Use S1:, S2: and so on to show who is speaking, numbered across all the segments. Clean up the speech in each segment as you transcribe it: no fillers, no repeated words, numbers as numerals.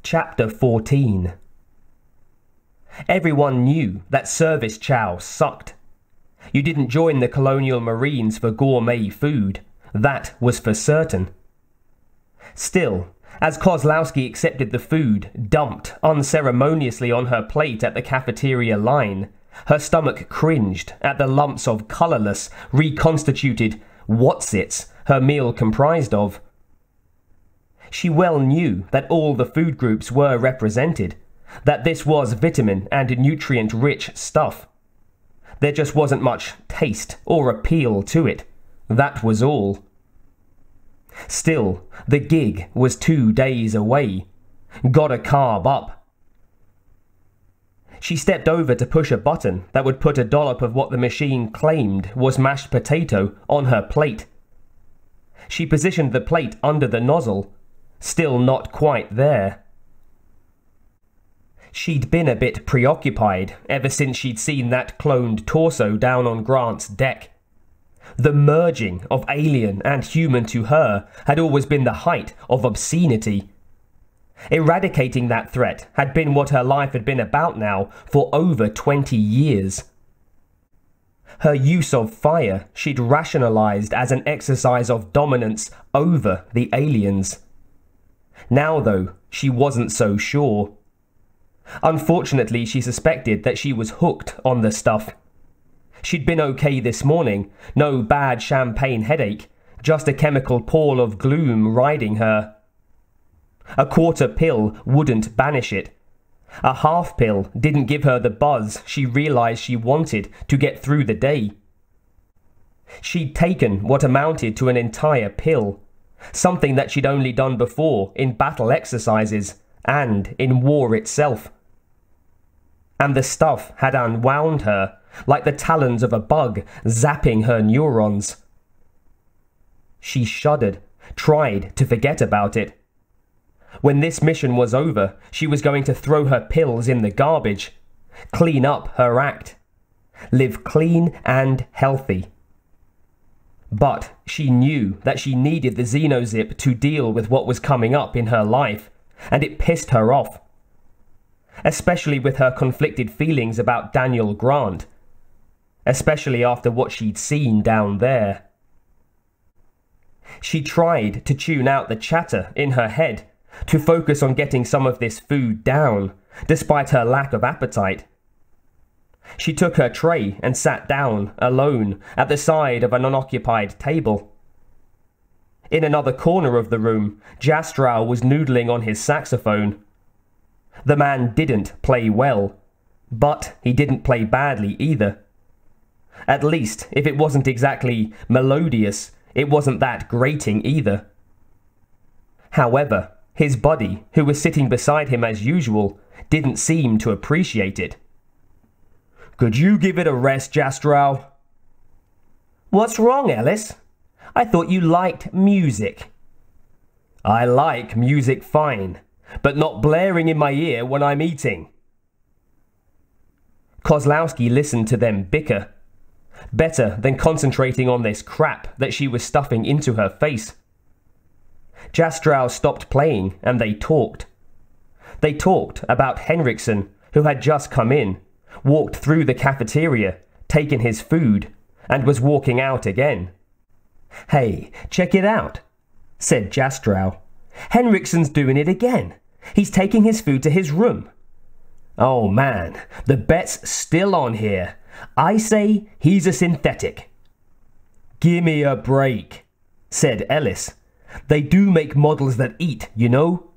S1: Chapter 14. Everyone knew that service chow sucked. You didn't join the colonial marines for gourmet food. That was for certain. Still, as Kozlowski accepted the food dumped unceremoniously on her plate at the cafeteria line, her stomach cringed at the lumps of colourless, reconstituted whatsits her meal comprised of. She well knew that all the food groups were represented, that this was vitamin and nutrient-rich stuff. There just wasn't much taste or appeal to it. That was all. Still, the gig was 2 days away. Gotta carb up. She stepped over to push a button that would put a dollop of what the machine claimed was mashed potato on her plate. She positioned the plate under the nozzle, still not quite there. She'd been a bit preoccupied ever since she'd seen that cloned torso down on Grant's deck. The merging of alien and human to her had always been the height of obscenity. Eradicating that threat had been what her life had been about now for over 20 years. Her use of fire she'd rationalized as an exercise of dominance over the aliens. Now, though, she wasn't so sure. Unfortunately, she suspected that she was hooked on the stuff. She'd been okay this morning, no bad champagne headache, just a chemical pall of gloom riding her. A quarter pill wouldn't banish it. A half pill didn't give her the buzz she realized she wanted to get through the day. She'd taken what amounted to an entire pill, something that she'd only done before in battle exercises and in war itself. And the stuff had unwound her like the talons of a bug zapping her neurons. She shuddered, tried to forget about it. When this mission was over, she was going to throw her pills in the garbage, clean up her act, live clean and healthy. But she knew that she needed the Xenozip to deal with what was coming up in her life, and it pissed her off. Especially with her conflicted feelings about Daniel Grant. Especially after what she'd seen down there. She tried to tune out the chatter in her head, to focus on getting some of this food down, despite her lack of appetite. She took her tray and sat down, alone, at the side of an unoccupied table. In another corner of the room, Jastrow was noodling on his saxophone. The man didn't play well, but he didn't play badly either. At least, if it wasn't exactly melodious, it wasn't that grating either. However, his buddy, who was sitting beside him as usual, didn't seem to appreciate it. "Could you give it a rest, Jastrow?" "What's wrong, Ellis? I thought you liked music." "I like music fine, but not blaring in my ear when I'm eating." Kozlowski listened to them bicker. Better than concentrating on this crap that she was stuffing into her face. Jastrow stopped playing and they talked. They talked about Henriksen, who had just come in, walked through the cafeteria, taken his food, and was walking out again. "Hey, check it out," said Jastrow. "Henriksen's doing it again. He's taking his food to his room. Oh man, the bet's still on here. I say he's a synthetic." "Gimme a break," said Ellis. "They do make models that eat, you know."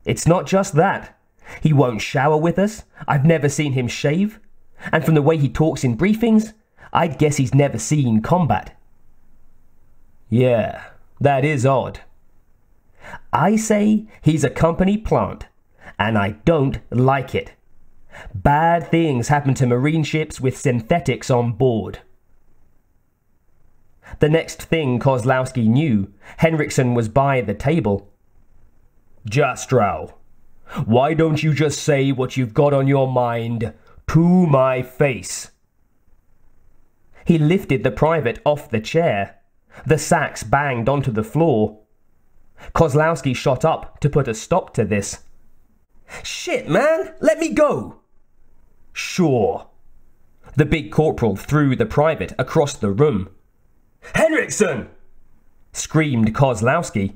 S1: "It's not just that. He won't shower with us. I've never seen him shave. And from the way he talks in briefings, I'd guess he's never seen combat." "Yeah, that is odd." "I say he's a company plant, and I don't like it. Bad things happen to marine ships with synthetics on board." The next thing Kozlowski knew, Henriksen was by the table. "Jastrow, why don't you just say what you've got on your mind to my face?" He lifted the private off the chair. The sacks banged onto the floor. Kozlowski shot up to put a stop to this. Shit, man! Let me go! Sure. The big corporal threw the private across the room. Henriksen! Screamed Kozlowski.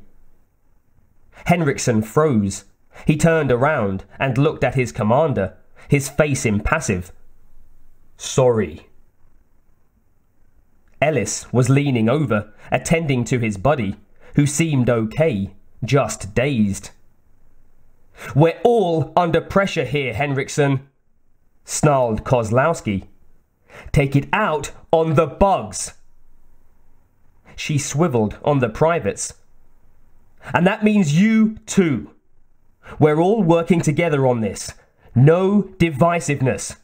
S1: Henriksen froze. He turned around and looked at his commander, his face impassive. Sorry. Ellis was leaning over, attending to his buddy, who seemed okay, just dazed. We're all under pressure here, Henriksen, snarled Kozlowski. Take it out on the bugs. She swiveled on the privates. And that means you too. We're all working together on this. No divisiveness.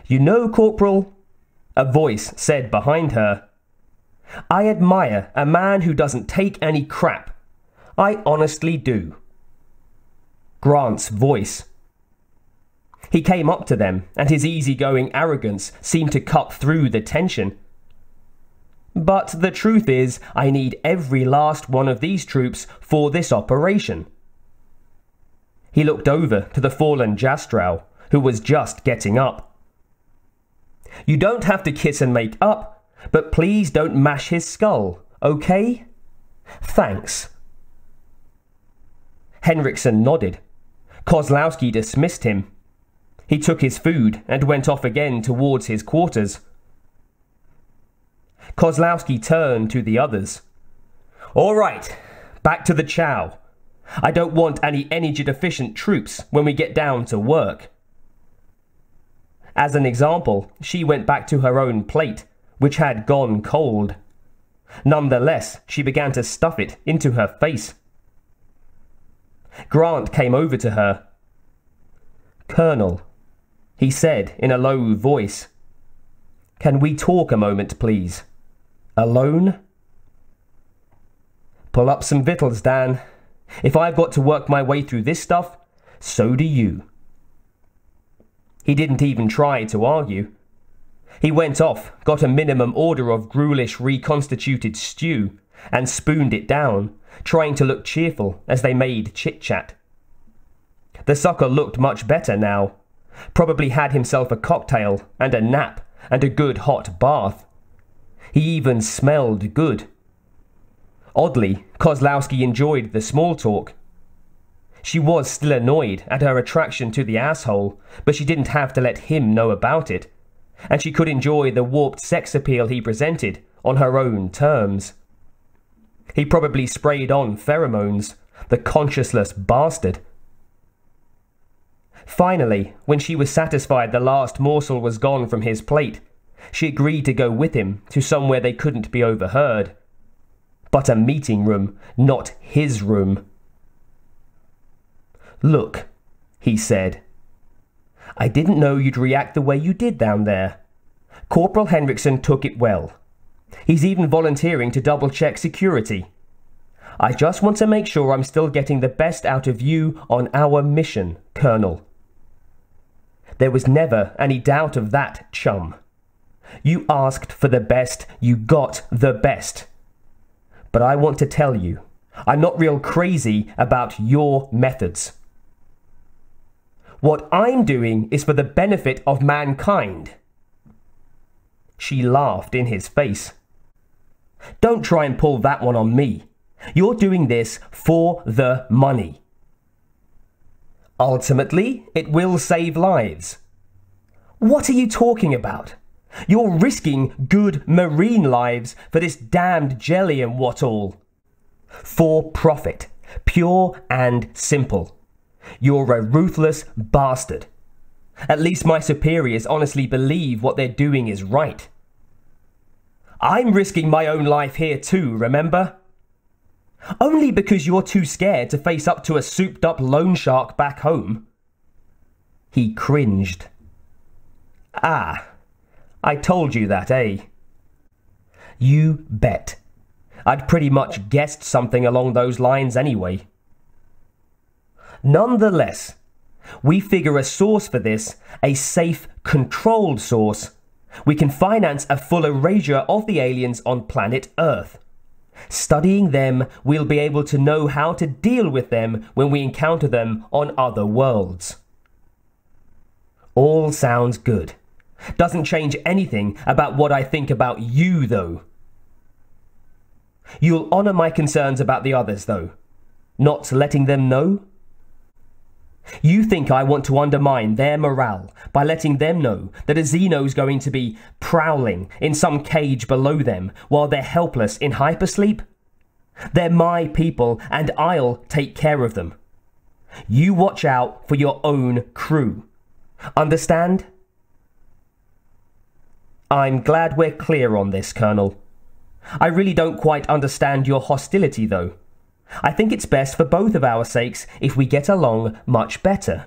S1: You know, Corporal, a voice said behind her, I admire a man who doesn't take any crap. I honestly do. Grant's voice. He came up to them, and his easygoing arrogance seemed to cut through the tension. But the truth is, I need every last one of these troops for this operation. He looked over to the fallen Jastrow, who was just getting up. You don't have to kiss and make up, but please don't mash his skull, okay? Thanks. Henriksen nodded. Kozlowski dismissed him. He took his food and went off again towards his quarters. Kozlowski turned to the others. All right, back to the chow. I don't want any energy-deficient troops when we get down to work. As an example, she went back to her own plate, which had gone cold. Nonetheless, she began to stuff it into her face. Grant came over to her. Colonel, he said in a low voice, can we talk a moment, please? Alone? Pull up some victuals, Dan. If I've got to work my way through this stuff, so do you. He didn't even try to argue. He went off, got a minimum order of gruelish reconstituted stew, and spooned it down, trying to look cheerful as they made chit-chat. The sucker looked much better now. Probably had himself a cocktail and a nap and a good hot bath. He even smelled good. Oddly, Kozlowski enjoyed the small talk. She was still annoyed at her attraction to the asshole, but she didn't have to let him know about it, and she could enjoy the warped sex appeal he presented on her own terms. He probably sprayed on pheromones, the conscienceless bastard. Finally, when she was satisfied the last morsel was gone from his plate, she agreed to go with him to somewhere they couldn't be overheard. But a meeting room, not his room. Look, he said. I didn't know you'd react the way you did down there. Corporal Henriksen took it well. He's even volunteering to double-check security. I just want to make sure I'm still getting the best out of you on our mission, Colonel. There was never any doubt of that, chum. You asked for the best, you got the best. But I want to tell you, I'm not real crazy about your methods. What I'm doing is for the benefit of mankind. She laughed in his face. Don't try and pull that one on me. You're doing this for the money. Ultimately, it will save lives. What are you talking about? You're risking good marine lives for this damned jelly and what all. For profit, pure and simple. You're a ruthless bastard. At least my superiors honestly believe what they're doing is right. I'm risking my own life here too, remember? Only because you're too scared to face up to a souped-up loan shark back home. He cringed. Ah, I told you that, eh? You bet. I'd pretty much guessed something along those lines anyway. Nonetheless, we figure a source for this, a safe, controlled source. We can finance a full erasure of the aliens on planet Earth. Studying them, we'll be able to know how to deal with them when we encounter them on other worlds. All sounds good. Doesn't change anything about what I think about you, though. You'll honour my concerns about the others, though, not letting them know? You think I want to undermine their morale by letting them know that a Xeno's going to be prowling in some cage below them while they're helpless in hypersleep? They're my people and I'll take care of them. You watch out for your own crew. Understand? I'm glad we're clear on this, Colonel. I really don't quite understand your hostility, though. I think it's best for both of our sakes if we get along much better.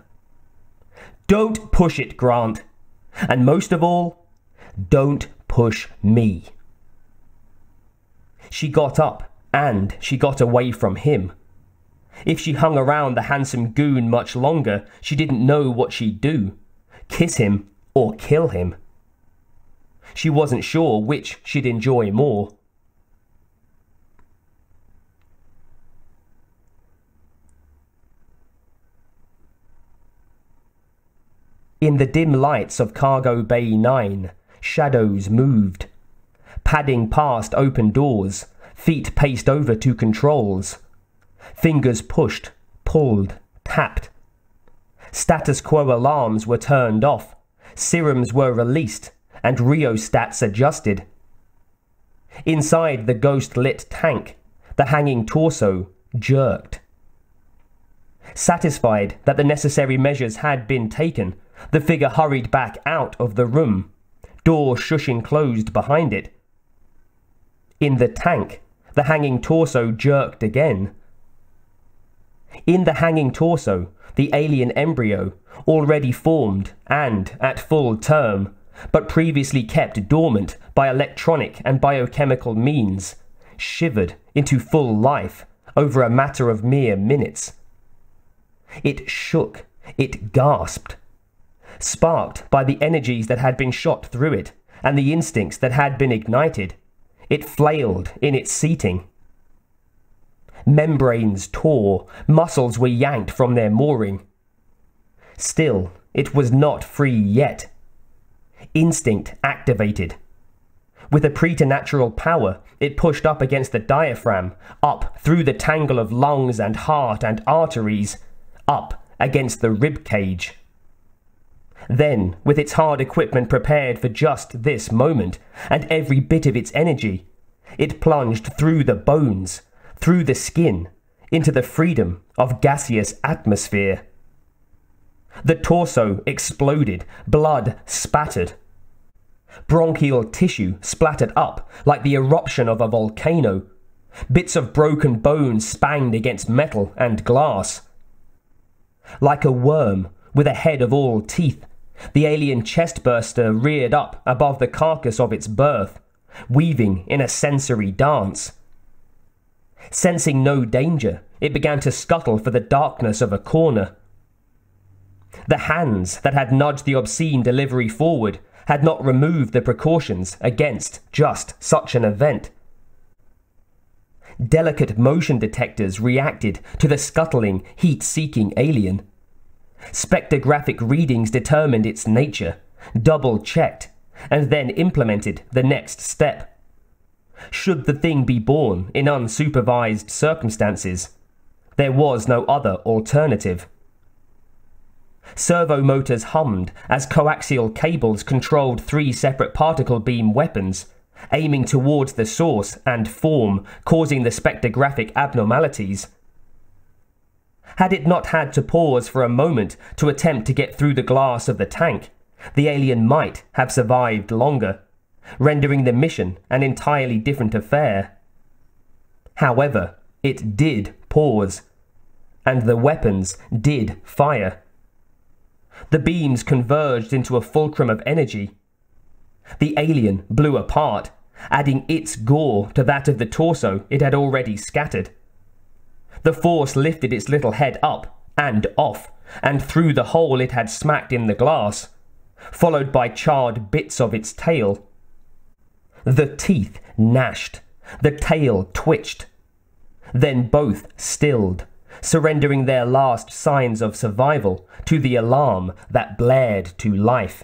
S1: Don't push it, Grant. And most of all, don't push me. She got up, and she got away from him. If she hung around the handsome goon much longer, she didn't know what she'd do. Kiss him or kill him. She wasn't sure which she'd enjoy more. In the dim lights of Cargo Bay 9, shadows moved. Padding past open doors, feet paced over to controls. Fingers pushed, pulled, tapped. Status quo alarms were turned off, serums were released, and rheostats adjusted. Inside the ghost-lit tank, the hanging torso jerked. Satisfied that the necessary measures had been taken, the figure hurried back out of the room, door shushing closed behind it. In the tank, the hanging torso jerked again. In the hanging torso, the alien embryo, already formed and at full term, but previously kept dormant by electronic and biochemical means, shivered into full life over a matter of mere minutes. It shook, it gasped. Sparked by the energies that had been shot through it and the instincts that had been ignited, it flailed in its seating. Membranes tore, muscles were yanked from their mooring. Still, it was not free yet. Instinct activated. With a preternatural power, it pushed up against the diaphragm, up through the tangle of lungs and heart and arteries, up against the rib cage. Then, with its hard equipment prepared for just this moment, and every bit of its energy, it plunged through the bones, through the skin, into the freedom of gaseous atmosphere. The torso exploded, blood spattered. Bronchial tissue splattered up like the eruption of a volcano. Bits of broken bone spanged against metal and glass. Like a worm with a head of all teeth, the alien chestburster reared up above the carcass of its birth, weaving in a sensory dance. Sensing no danger, it began to scuttle for the darkness of a corner. The hands that had nudged the obscene delivery forward had not removed the precautions against just such an event. Delicate motion detectors reacted to the scuttling, heat-seeking alien. Spectrographic readings determined its nature, double-checked, and then implemented the next step. Should the thing be born in unsupervised circumstances, there was no other alternative. Servo motors hummed as coaxial cables controlled 3 separate particle beam weapons, aiming towards the source and form, causing the spectrographic abnormalities. Had it not had to pause for a moment to attempt to get through the glass of the tank, the alien might have survived longer, rendering the mission an entirely different affair. However, it did pause, and the weapons did fire. The beams converged into a fulcrum of energy. The alien blew apart, adding its gore to that of the torso it had already scattered. The force lifted its little head up and off, and through the hole it had smacked in the glass, followed by charred bits of its tail. The teeth gnashed, The tail twitched. Then both stilled, surrendering their last signs of survival to the alarm that blared to life.